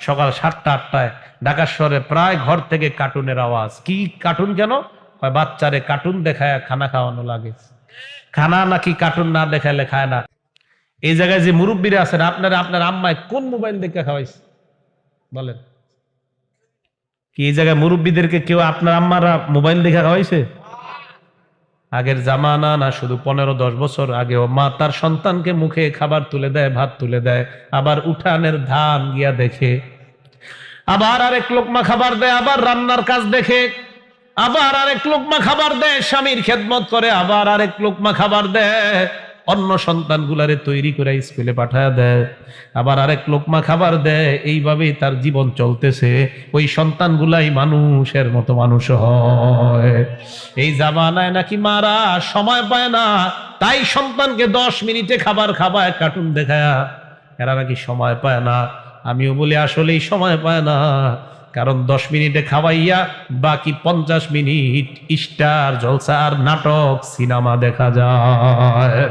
সকাল 7টা 8টায় ঢাকা শহরে প্রায় ঘর থেকে কার্টুনের আওয়াজ। কি কার্টুন? কেন? বাচ্চারে কার্টুন দেখায় খানা খাওয়ানো লাগে। খানা নাকি কার্টুন না দেখাইলে খায় না। এই জায়গায় যে মুরব্বীরা আছেন, আপনার আম্মায় কোন মোবাইল দেখে খাওয়াইছে বলেন? কি এই জায়গায় মুরব্বীদেরকে কেউ আপনার আম্মারা মোবাইল দেখে খাওয়াইছে? আগের জামানা না, শুধু 15-10 বছর আগেও মা তার সন্তানকে মুখে খাবার তুলে দেয়, ভাত তুলে দেয়, আবার উঠানের ধান গিয়া দেখে, আবার আরেক লোকমা খাবার দেয়, আবার রান্নার কাজ দেখে, আবার আরেক লোকমা খাবার দেয়, স্বামীর খেদমত করে, আবার আরেক লোকমা খাবার দেয়, অন্য সন্তানগুলারে তৈরি করে স্কুলে পাঠায় দেয়, আবার আরেক লোকমা খাবার দেয়। এইভাবেই তার জীবন চলতেছে। ওই সন্তানগুলাই মানুষের মতো মানুষ হয়। এই জামানায় নাকি মারা সময় পায় না, তাই সন্তানকে 10 মিনিটে খাবার খাবায় কার্টুন দেখায়। এরা নাকি সময় পায় না। আমিও বলি আসলেই সময় পায় না, কারণ 10 মিনিটে খাওয়াইয়া বাকি 50 মিনিট স্টার জলসা আর নাটক সিনেমা দেখা যায়।